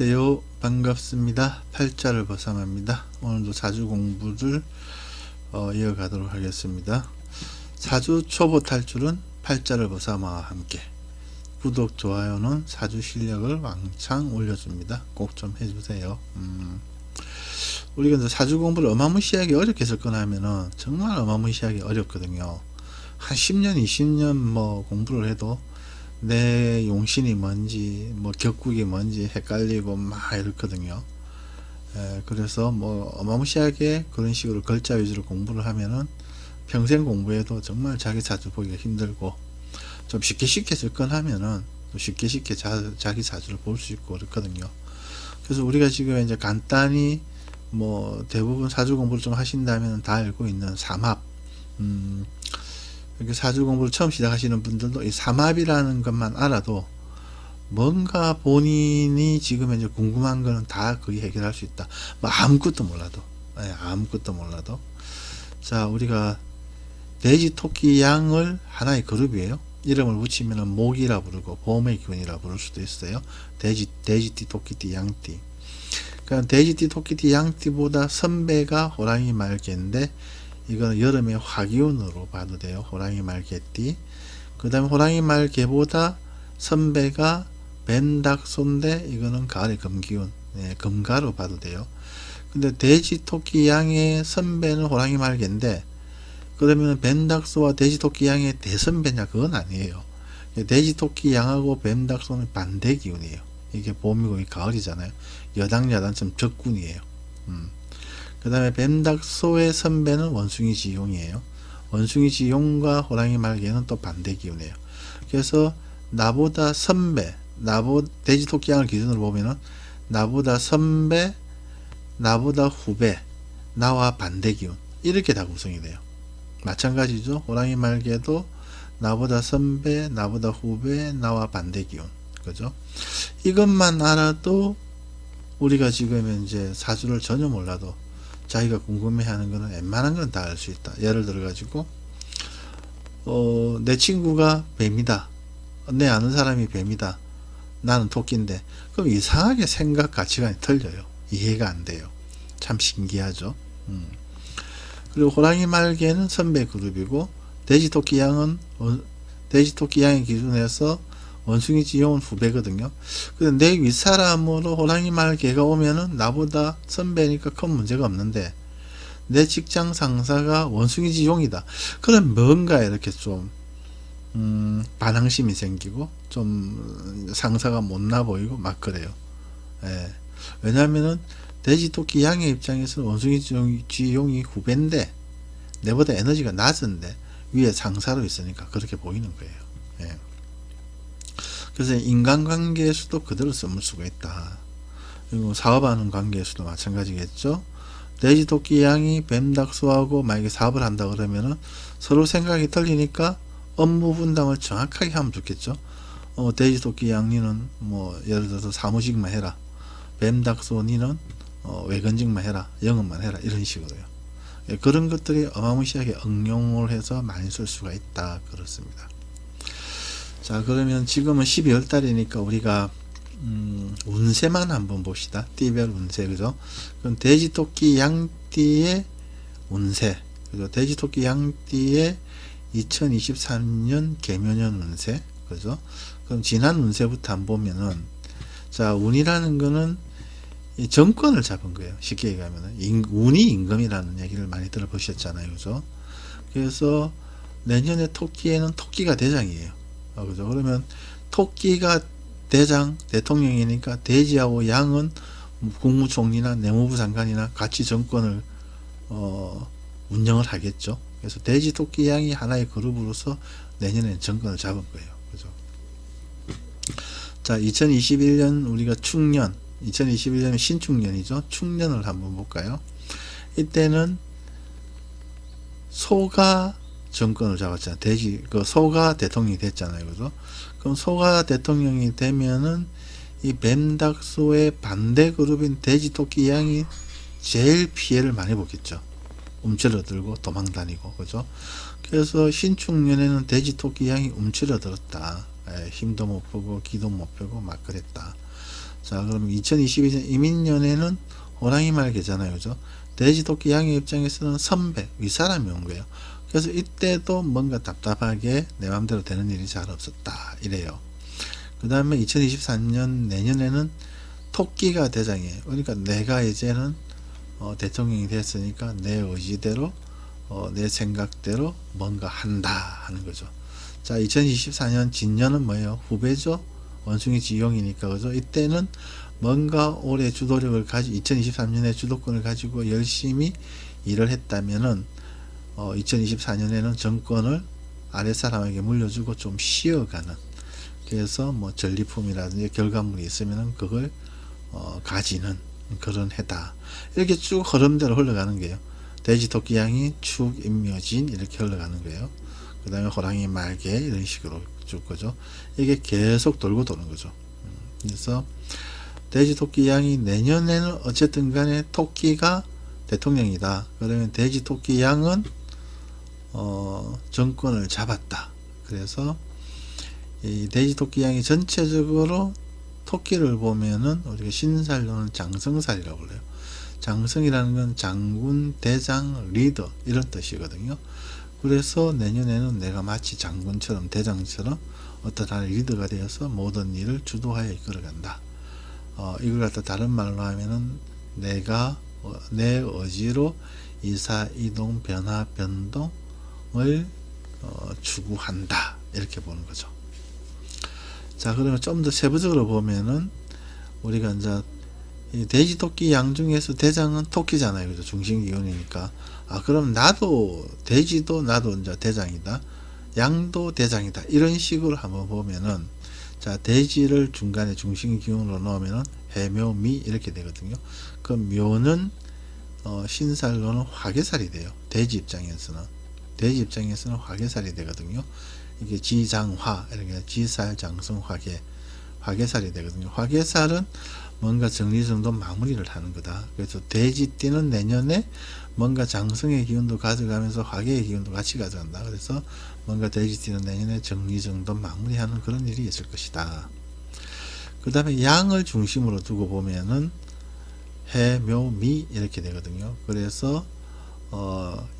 안녕하세요. 반갑습니다. 팔자를 벗삼합니다. 오늘도 사주 공부를 이어가도록 하겠습니다. 사주 초보 탈출은 팔자를 벗삼아와 함께 구독, 좋아요는 사주 실력을 왕창 올려줍니다. 꼭 좀 해주세요. 우리가 이제 사주 공부를 어마무시하게 어렵게 했을 거나 하면은 정말 어마무시하게 어렵거든요. 한 10년, 20년 뭐 공부를 해도 내 용신이 뭔지 뭐 격국이 뭔지 헷갈리고 막 이렇거든요. 그래서 뭐 어마무시하게 그런 식으로 글자 위주로 공부를 하면은 평생 공부해도 정말 자기 사주 보기가 힘들고, 좀 쉽게 접근하면은 또 쉽게 자기 사주를 볼 수 있고 그렇거든요. 그래서 우리가 지금 이제 간단히 뭐 대부분 사주 공부를 좀 하신다면 다 알고 있는 삼합, 이렇게 사주 공부를 처음 시작하시는 분들도 이 삼합이라는 것만 알아도 뭔가 본인이 지금 이제 궁금한 거는 다 거의 해결할 수 있다. 뭐 아무것도 몰라도, 아무것도 몰라도. 자, 우리가 돼지, 토끼, 양을 하나의 그룹이에요. 이름을 붙이면 목이라 부르고 봄의 기운이라 부를 수도 있어요. 돼지띠, 토끼띠, 양띠. 그러니까 돼지띠, 토끼띠, 양띠보다 선배가 호랑이 말개인데, 이거는 여름의 화기운으로 봐도 돼요. 호랑이 말개띠. 그 다음에 호랑이 말개보다 선배가 뱀닭소인데, 이거는 가을의 금기운, 금가로 봐도 돼요. 근데 돼지, 토끼, 양의 선배는 호랑이 말개인데, 그러면 뱀닭소와 돼지, 토끼, 양의 대선배냐? 그건 아니에요. 돼지, 토끼, 양하고 뱀닭소는 반대 기운이에요. 이게 봄이고 가을이잖아요. 여당야단처럼 적군이에요. 그 다음에 뱀닭소의 선배는 원숭이 지용이에요. 원숭이 지용과 호랑이 말개는 또 반대 기운이에요. 그래서 나보다 선배, 돼지, 토끼, 양을 기준으로 보면은 나보다 선배, 나보다 후배, 나와 반대 기운, 이렇게 다 구성이 돼요. 마찬가지죠. 호랑이 말개도 나보다 선배, 나보다 후배, 나와 반대 기운, 그죠? 이것만 알아도 우리가 지금 이제 사주를 전혀 몰라도 자기가 궁금해하는 거는 웬만한 건 다 알 수 있다. 예를 들어 가지고 내 친구가 뱀이다, 내 아는 사람이 뱀이다, 나는 토끼인데, 그럼 이상하게 생각 가치관이 틀려요. 이해가 안 돼요. 참 신기하죠. 그리고 호랑이 말개는 선배 그룹이고, 돼지, 토끼, 양은 돼지, 토끼, 양의 기준에서 원숭이 지용은 후배거든요. 근데 내 윗사람으로 호랑이 말개가 오면은 나보다 선배니까 큰 문제가 없는데, 내 직장 상사가 원숭이 지용이다. 그럼 뭔가 이렇게 좀 반항심이 생기고 좀 상사가 못나 보이고 막 그래요. 왜냐하면은 돼지, 토끼, 양의 입장에서 원숭이 지용이 후배인데 내보다 에너지가 낮은데 위에 상사로 있으니까 그렇게 보이는 거예요. 그래서 인간관계에서도 그대로 써볼 수가 있다. 그리고 사업하는 관계에서도 마찬가지겠죠. 돼지, 토끼, 양이 뱀닭소하고 만약에 사업을 한다 그러면은 서로 생각이 틀리니까 업무 분담을 정확하게 하면 좋겠죠. 돼지, 토끼, 양 니는 뭐 예를 들어서 사무직만 해라, 뱀닭소 니는 외근직만 해라, 영업만 해라, 이런 식으로요. 그런 것들이 어마무시하게 응용을 해서 많이 쓸 수가 있다, 그렇습니다. 자, 그러면 지금은 12월 달이니까 우리가 운세만 한번 봅시다. 띠별 운세, 그죠? 그럼 돼지, 토끼, 양띠의 운세, 그죠? 돼지, 토끼, 양띠의 2023년 개묘년 운세, 그죠? 그럼 지난 운세부터 한번 보면은, 자, 운이라는 거는 이 정권을 잡은 거예요. 쉽게 얘기하면은 운이 임금이라는 얘기를 많이 들어보셨잖아요, 그죠? 그래서 내년에 토끼에는 토끼가 대장이에요. 그죠? 그러면 토끼가 대장, 대통령이니까 돼지하고 양은 국무총리나 내무부 장관이나 같이 정권을 운영을 하겠죠. 그래서 돼지, 토끼, 양이 하나의 그룹으로서 내년에 정권을 잡은 거예요. 그죠? 자, 2021년 우리가 축년, 2021년은 신축년이죠. 축년을 한번 볼까요? 이때는 소가 정권을 잡았잖아요. 소가 대통령이 됐잖아요. 그죠? 그럼 소가 대통령이 되면은 이 뱀닭소의 반대 그룹인 돼지, 토끼, 양이 제일 피해를 많이 보겠죠. 움츠러들고 도망다니고, 그죠? 그래서 신축년에는 돼지, 토끼, 양이 움츠러들었다. 힘도 못 펴고 기도 못 펴고 막 그랬다. 자, 그럼 2022년 이민년에는 호랑이 말개잖아요. 그죠? 돼지, 토끼, 양의 입장에서는 선배, 윗사람이 온 거예요. 그래서 이때도 뭔가 답답하게 내 맘대로 되는 일이 잘 없었다. 이래요. 그 다음에 2023년 내년에는 토끼가 대장이에요. 그러니까 내가 이제는 대통령이 됐으니까 내 의지대로 내 생각대로 뭔가 한다 하는 거죠. 자, 2024년 진년은 뭐예요? 후배죠. 원숭이 지용이니까 그죠. 이때는 뭔가 올해 주도력을 가지고 2023년에 주도권을 가지고 열심히 일을 했다면은 2024년에는 정권을 아랫사람에게 물려주고 좀 쉬어가는, 그래서 뭐 전리품이라든지 결과물이 있으면은 그걸 가지는 그런 해다. 이렇게 쭉 흐름대로 흘러가는 거예요. 돼지, 토끼, 양이 축, 임묘진 이렇게 흘러가는 거예요. 그 다음에 호랑이, 말개 이런 식으로 쭉 거죠. 이게 계속 돌고 도는 거죠. 그래서 돼지, 토끼, 양이 내년에는 어쨌든 간에 토끼가 대통령이다. 그러면 돼지, 토끼, 양은 정권을 잡았다. 그래서 이 돼지, 토끼, 양이 전체적으로 토끼를 보면은 우리가 신살로는 장성살이라고 불러요. 장성이라는 건 장군, 대장, 리더 이런 뜻이거든요. 그래서 내년에는 내가 마치 장군처럼 대장처럼 어떤 리더가 되어서 모든 일을 주도하여 이끌어간다. 이걸 갖다 다른 말로 하면은 내가 내 의지로 이사, 이동, 변화, 변동을 추구한다. 이렇게 보는 거죠. 자, 그러면 좀 더 세부적으로 보면은 우리가 이제 이 돼지, 토끼, 양 중에서 대장은 토끼잖아요. 그죠? 중심기운이니까. 그럼 나도, 돼지도 나도 이제 대장이다. 양도 대장이다. 이런 식으로 한번 보면은, 자, 돼지를 중간에 중심기운으로 넣으면은 해묘미 이렇게 되거든요. 그 묘는, 신살로는 화개살이 돼요. 돼지 입장에서는. 돼지 입장에서는 화개살이 되거든요. 이게 지장화, 이렇게 지살, 장성, 화개. 화개살이 되거든요. 화개살은 뭔가 정리정돈 마무리를 하는 거다. 그래서 돼지띠는 내년에 뭔가 장성의 기운도 가져가면서 화개의 기운도 같이 가져간다. 그래서 뭔가 돼지띠는 내년에 정리정돈 마무리하는 그런 일이 있을 것이다. 그 다음에 양을 중심으로 두고 보면은 해, 묘, 미 이렇게 되거든요. 그래서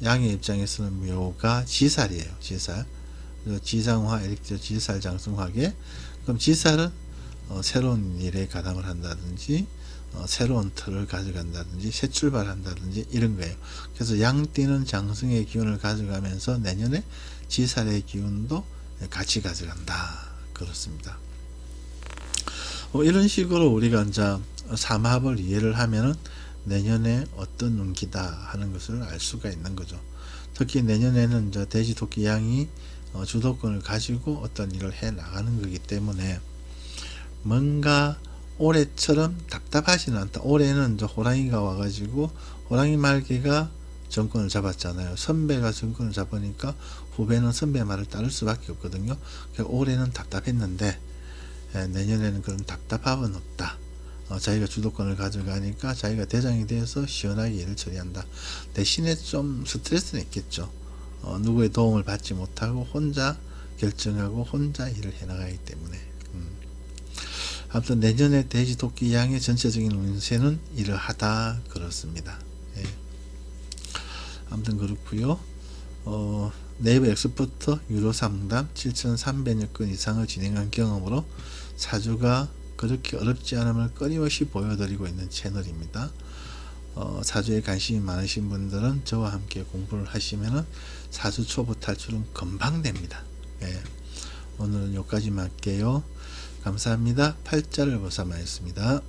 양의 입장에서는 묘가 지살이에요. 지살. 지장화, 이렇게 지살, 장성, 화개. 그럼 지살은 새로운 일에 가담을 한다든지 새로운 틀을 가져간다든지 새 출발한다든지 이런 거예요. 그래서 양띠는 장성의 기운을 가져가면서 내년에 지살의 기운도 같이 가져간다. 그렇습니다. 이런 식으로 우리가 이제 삼합을 이해를 하면은 내년에 어떤 운기다 하는 것을 알 수가 있는 거죠. 특히 내년에는 이제 돼지, 토끼, 양이 주도권을 가지고 어떤 일을 해 나가는 거기 때문에 뭔가 올해처럼 답답하지는 않다. 올해는 이제 호랑이가 와가지고 호랑이 말개가 정권을 잡았잖아요. 선배가 정권을 잡으니까 후배는 선배 말을 따를 수밖에 없거든요. 그러니까 올해는 답답했는데 내년에는 그런 답답함은 없다. 자기가 주도권을 가져가니까 자기가 대장이 되어서 시원하게 일을 처리한다. 대신에 좀 스트레스는 있겠죠. 누구의 도움을 받지 못하고 혼자 결정하고 혼자 일을 해나가기 때문에. 아무튼 내년에 돼지, 토끼, 양의 전체적인 운세는 이러하다. 그렇습니다. 예. 아무튼 그렇고요. 네이버 엑스포터 유료 상담 7,300여 건 이상을 진행한 경험으로 사주가 그렇게 어렵지 않음을 끊임없이 보여드리고 있는 채널입니다. 사주에 관심이 많으신 분들은 저와 함께 공부를 하시면은 사주 초보 탈출은 금방 됩니다. 예. 오늘은 여기까지만 할게요. 감사합니다. 팔자를 보사마였습니다.